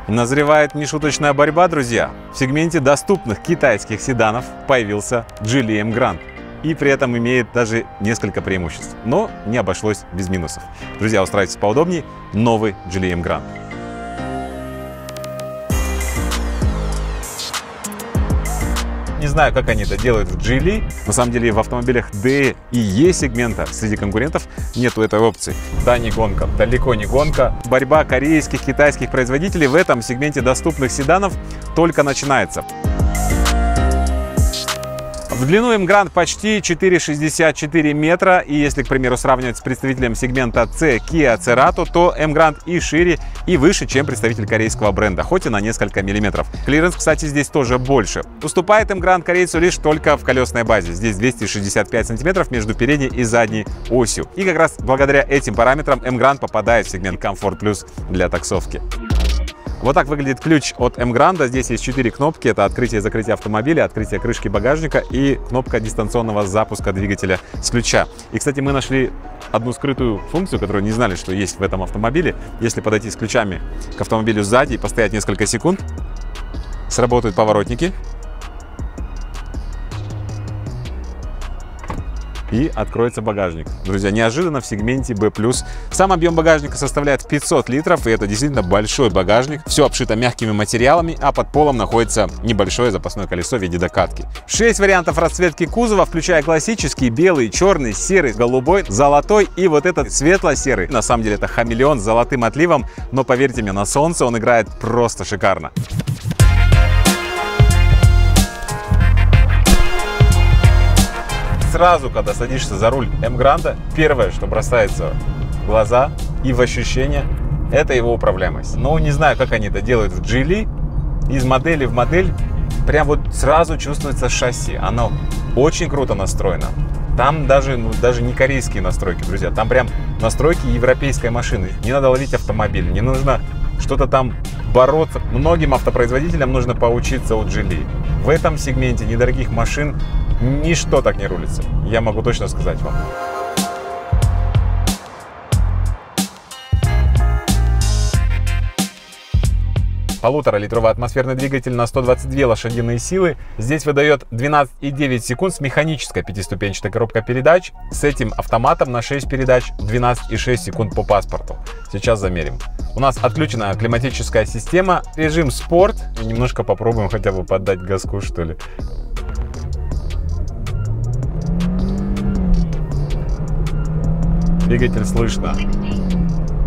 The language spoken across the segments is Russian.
Назревает нешуточная борьба, друзья. В сегменте доступных китайских седанов появился Geely Emgrand. И при этом имеет даже несколько преимуществ. Но не обошлось без минусов. Друзья, устраивайтесь поудобнее. Новый Geely Emgrand. Не знаю, как они это делают в Geely. На самом деле в автомобилях D и E сегмента среди конкурентов нету этой опции. Да, не гонка, далеко не гонка. Борьба корейских, китайских производителей в этом сегменте доступных седанов только начинается. В длину Emgrand почти 4,64 метра, и если, к примеру, сравнивать с представителем сегмента C Kia Cerato, то Emgrand и шире, и выше, чем представитель корейского бренда, хоть и на несколько миллиметров. Клиренс, кстати, здесь тоже больше. Уступает Emgrand корейцу лишь только в колесной базе. Здесь 265 сантиметров между передней и задней осью. И как раз благодаря этим параметрам Emgrand попадает в сегмент Comfort Plus для таксовки. Вот так выглядит ключ от Emgrand. Здесь есть 4 кнопки. Это открытие и закрытие автомобиля, открытие крышки багажника и кнопка дистанционного запуска двигателя с ключа. И, кстати, мы нашли одну скрытую функцию, которую не знали, что есть в этом автомобиле. Если подойти с ключами к автомобилю сзади и постоять несколько секунд, сработают поворотники. И откроется багажник. Друзья, неожиданно в сегменте B+. Сам объем багажника составляет 500 литров, и это действительно большой багажник. Все обшито мягкими материалами, а под полом находится небольшое запасное колесо в виде докатки. 6 вариантов расцветки кузова, включая классический белый, черный, серый, голубой, золотой и вот этот светло-серый. На самом деле это хамелеон с золотым отливом, но поверьте мне, на солнце он играет просто шикарно. Сразу, когда садишься за руль Emgrand, первое, что бросается в глаза и в ощущение, это его управляемость. Ну, не знаю, как они это делают в Geely. Из модели в модель прям вот сразу чувствуется шасси. Оно очень круто настроено. Там даже не корейские настройки, друзья. Там прям настройки европейской машины. Не надо ловить автомобиль, не нужно что-то там бороться. Многим автопроизводителям нужно поучиться у Geely. В этом сегменте недорогих машин ничто так не рулится. Я могу точно сказать вам. Полуторалитровый атмосферный двигатель на 122 лошадиные силы. Здесь выдает 12,9 секунд с механической пятиступенчатой коробкой передач. С этим автоматом на 6 передач 12,6 секунд по паспорту. Сейчас замерим. У нас отключена климатическая система. Режим спорт. И немножко попробуем хотя бы поддать газку, что ли. Двигатель слышно.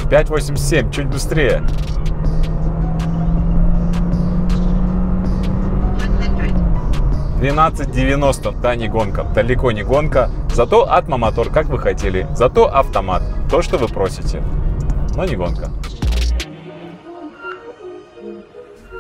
5,87, чуть быстрее. 12,90. Да, не гонка, далеко не гонка. Зато атмо-мотор, как вы хотели. Зато автомат, то, что вы просите. Но не гонка.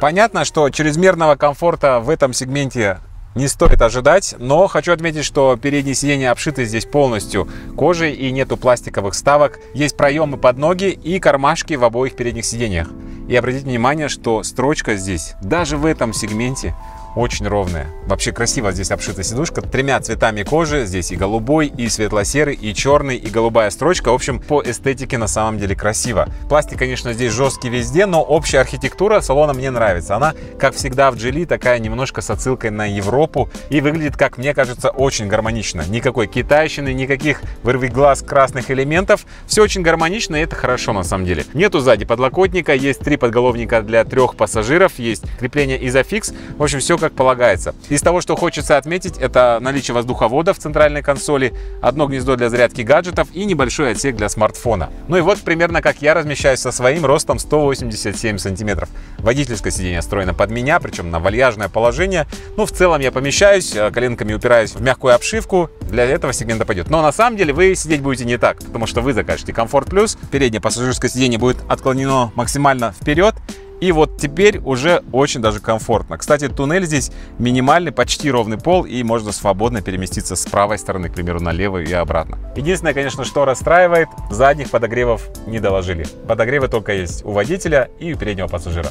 Понятно, что чрезмерного комфорта в этом сегменте не стоит ожидать, но хочу отметить, что передние сиденья обшиты здесь полностью кожей и нету пластиковых вставок. Есть проемы под ноги и кармашки в обоих передних сиденьях. И обратите внимание, что строчка здесь, даже в этом сегменте, очень ровная. Вообще красиво здесь обшита сидушка. 3 цветами кожи. Здесь и голубой, и светло-серый, и черный, и голубая строчка. В общем, по эстетике на самом деле красиво. Пластик, конечно, здесь жесткий везде, но общая архитектура салона мне нравится. Она, как всегда в Geely, такая немножко с отсылкой на Европу. И выглядит, как мне кажется, очень гармонично. Никакой китайщины, никаких вырви глаз красных элементов. Все очень гармонично, и это хорошо на самом деле. Нету сзади подлокотника. Есть 3 подголовника для 3 пассажиров. Есть крепление Isofix. В общем, все как полагается. Из того, что хочется отметить, это наличие воздуховода в центральной консоли, одно гнездо для зарядки гаджетов и небольшой отсек для смартфона. Ну и вот примерно как я размещаюсь со своим ростом 187 сантиметров. Водительское сиденье встроено под меня, причем на вальяжное положение. Ну, в целом я помещаюсь, коленками упираюсь в мягкую обшивку. Для этого сегмента пойдет. Но на самом деле вы сидеть будете не так, потому что вы закажете Comfort Plus. Переднее пассажирское сиденье будет отклонено максимально вперед. И вот теперь уже очень даже комфортно. Кстати, туннель здесь минимальный, почти ровный пол, и можно свободно переместиться с правой стороны, к примеру, на левую и обратно. Единственное, конечно, что расстраивает, задних подогревов не доложили. Подогревы только есть у водителя и у переднего пассажира.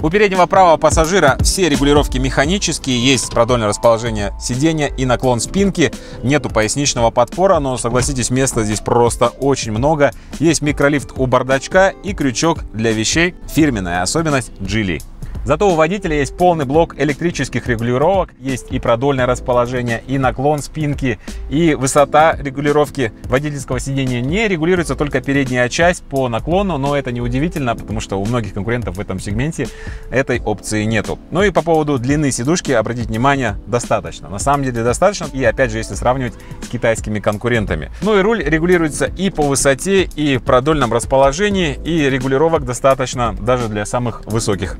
У переднего правого пассажира все регулировки механические, есть продольное расположение сиденья и наклон спинки, нету поясничного подпора, но согласитесь, места здесь просто очень много. Есть микролифт у бардачка и крючок для вещей, фирменная особенность Geely. Зато у водителя есть полный блок электрических регулировок, есть и продольное расположение, и наклон спинки, и высота регулировки водительского сидения. Не регулируется только передняя часть по наклону, но это не удивительно, потому что у многих конкурентов в этом сегменте этой опции нету. Ну и по поводу длины сидушки, обратите внимание, достаточно. На самом деле достаточно, и опять же, если сравнивать с китайскими конкурентами. Ну и руль регулируется и по высоте, и в продольном расположении, и регулировок достаточно даже для самых высоких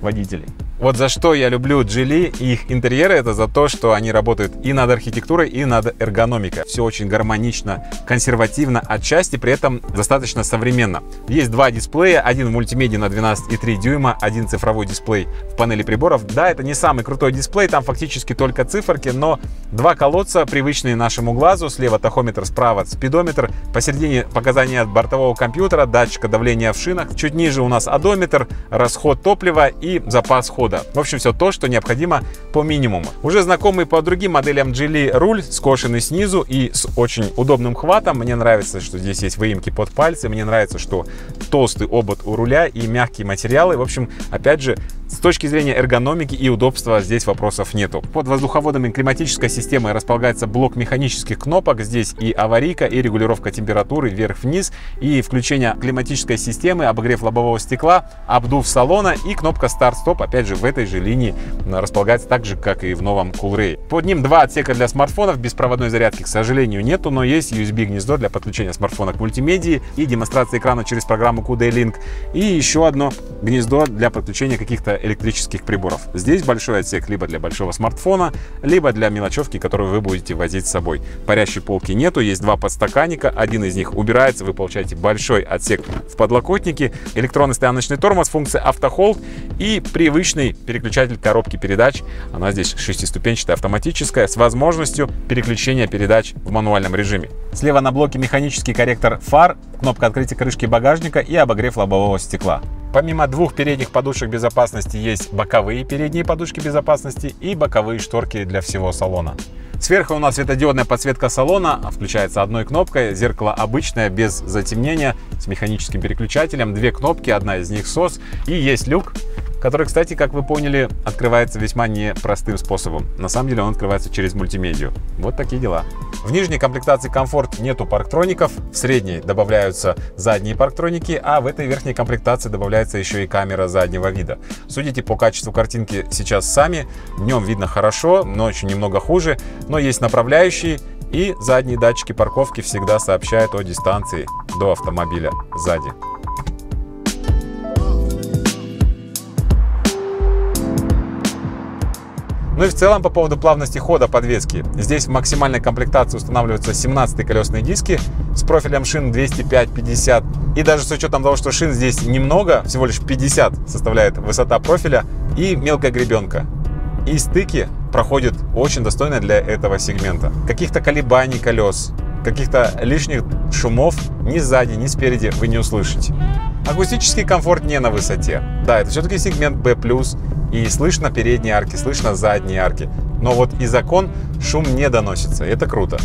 водителей. Вот за что я люблю Geely и их интерьеры, это за то, что они работают и над архитектурой, и над эргономикой. Все очень гармонично, консервативно, отчасти при этом достаточно современно. Есть два дисплея, один в мультимедиа на 12,3 дюйма, один цифровой дисплей в панели приборов. Да, это не самый крутой дисплей, там фактически только циферки, но два колодца, привычные нашему глазу, слева тахометр, справа спидометр, посередине показания от бортового компьютера, датчика давления в шинах, чуть ниже у нас одометр, расход топлива и запас хода. В общем, все то, что необходимо по минимуму. Уже знакомый по другим моделям Geely руль, скошенный снизу и с очень удобным хватом. Мне нравится, что здесь есть выемки под пальцы. Мне нравится, что толстый обод у руля и мягкие материалы. В общем, опять же, с точки зрения эргономики и удобства здесь вопросов нету. Под воздуховодом и климатической системой располагается блок механических кнопок. Здесь и аварийка, и регулировка температуры вверх-вниз, и включение климатической системы, обогрев лобового стекла, обдув салона и кнопка старт-стоп, опять же, в этой же линии располагается так же, как и в новом Coolray. Под ним два отсека для смартфонов, беспроводной зарядки, к сожалению, нету, но есть USB-гнездо для подключения смартфона к мультимедии и демонстрации экрана через программу QD Link, и еще одно гнездо для подключения каких-то электрических приборов. Здесь большой отсек либо для большого смартфона, либо для мелочевки, которую вы будете возить с собой. Парящей полки нету, есть два подстаканника, один из них убирается, вы получаете большой отсек в подлокотнике, электронный стояночный тормоз, функция автохолд и привычный переключатель коробки передач. Она здесь шестиступенчатая, автоматическая, с возможностью переключения передач в мануальном режиме. Слева на блоке механический корректор фар, кнопка открытия крышки багажника и обогрев лобового стекла. Помимо двух передних подушек безопасности есть боковые передние подушки безопасности и боковые шторки для всего салона. Сверху у нас светодиодная подсветка салона, включается одной кнопкой, зеркало обычное, без затемнения, с механическим переключателем, две кнопки, одна из них SOS, и есть люк, который, кстати, как вы поняли, открывается весьма непростым способом. На самом деле он открывается через мультимедию. Вот такие дела. В нижней комплектации комфорт нету парктроников, в средней добавляются задние парктроники, а в этой верхней комплектации добавляется еще и камера заднего вида. Судите по качеству картинки сейчас сами, днем видно хорошо, ночью немного хуже, но есть направляющие, и задние датчики парковки всегда сообщают о дистанции до автомобиля сзади. Ну и в целом по поводу плавности хода подвески. Здесь в максимальной комплектации устанавливаются 17-е колесные диски с профилем шин 205/50. И даже с учетом того, что шин здесь немного, всего лишь 50 составляет высота профиля, и мелкая гребенка. И стыки проходят очень достойно для этого сегмента. Каких-то колебаний колес, каких-то лишних шумов ни сзади, ни спереди вы не услышите. Акустический комфорт не на высоте. Да, это все-таки сегмент B+, и слышно передние арки, слышно задние арки. Но вот из окон шум не доносится, это круто.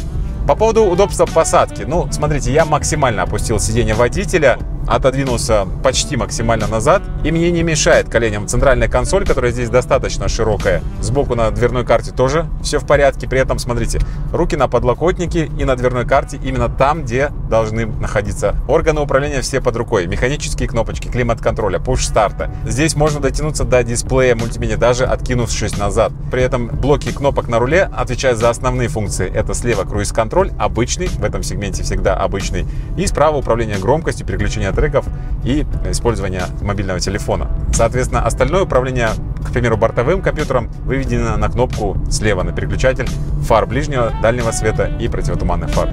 По поводу удобства посадки. Ну, смотрите, я максимально опустил сиденье водителя, отодвинулся почти максимально назад, и мне не мешает коленям центральная консоль, которая здесь достаточно широкая. Сбоку на дверной карте тоже все в порядке. При этом, смотрите, руки на подлокотнике и на дверной карте именно там, где должны находиться. Органы управления все под рукой. Механические кнопочки, климат-контроля, пуш-старта. Здесь можно дотянуться до дисплея мультимедиа, даже откинувшись назад. При этом блоки кнопок на руле отвечают за основные функции. Это слева круиз-контроль, обычный, в этом сегменте всегда обычный. И справа управление громкостью, переключение треков и использование мобильного телефона. Соответственно, остальное управление, к примеру, бортовым компьютером, выведено на кнопку слева, на переключатель фар ближнего, дальнего света и противотуманных фар.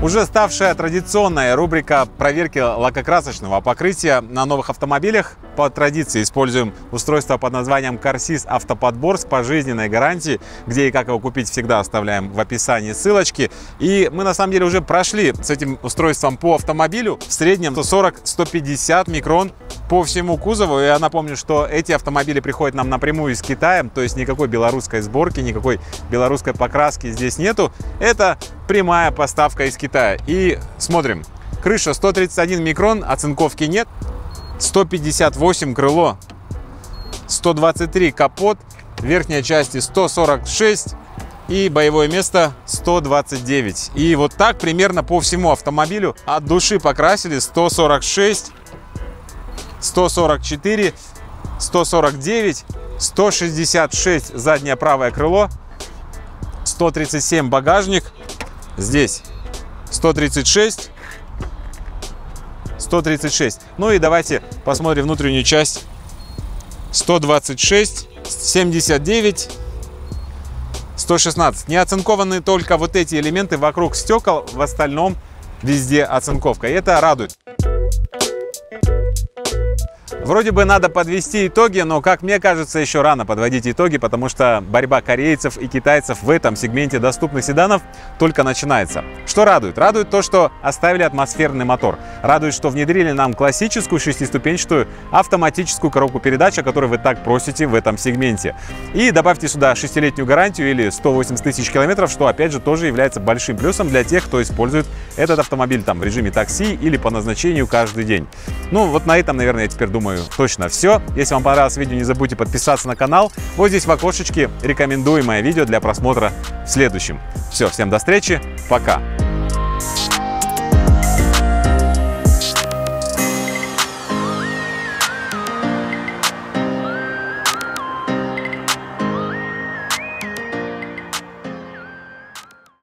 Уже ставшая традиционная рубрика проверки лакокрасочного покрытия на новых автомобилях. По традиции используем устройство под названием Car-Sys Автоподбор с пожизненной гарантией, где и как его купить всегда оставляем в описании ссылочки. И мы на самом деле уже прошли с этим устройством по автомобилю в среднем 140-150 микрон по всему кузову. Я напомню, что эти автомобили приходят нам напрямую из Китая, то есть никакой белорусской сборки, никакой белорусской покраски здесь нету. Это прямая поставка из Китая. И смотрим. Крыша 131 микрон, оцинковки нет. 158 крыло, 123 капот, верхней части 146 и боевое место 129. И вот так примерно по всему автомобилю от души покрасили. 146, 144, 149, 166 заднее правое крыло, 137 багажник, здесь 136, 136. Ну и давайте посмотрим внутреннюю часть. 126, 79, 116. Не оцинкованы только вот эти элементы вокруг стекол, в остальном везде оцинковка. И это радует. Вроде бы надо подвести итоги, но, как мне кажется, еще рано подводить итоги, потому что борьба корейцев и китайцев в этом сегменте доступных седанов только начинается. Что радует? Радует то, что оставили атмосферный мотор. Радует, что внедрили нам классическую шестиступенчатую автоматическую коробку передач, о которой вы так просите в этом сегменте. И добавьте сюда 6-летнюю гарантию или 180 тысяч километров, что, опять же, тоже является большим плюсом для тех, кто использует этот автомобиль там в режиме такси или по назначению каждый день. Ну, вот на этом, наверное, я теперь думаю, точно все. Если вам понравилось видео, не забудьте подписаться на канал. Вот здесь в окошечке рекомендуемое видео для просмотра в следующем. Все, всем до встречи, пока!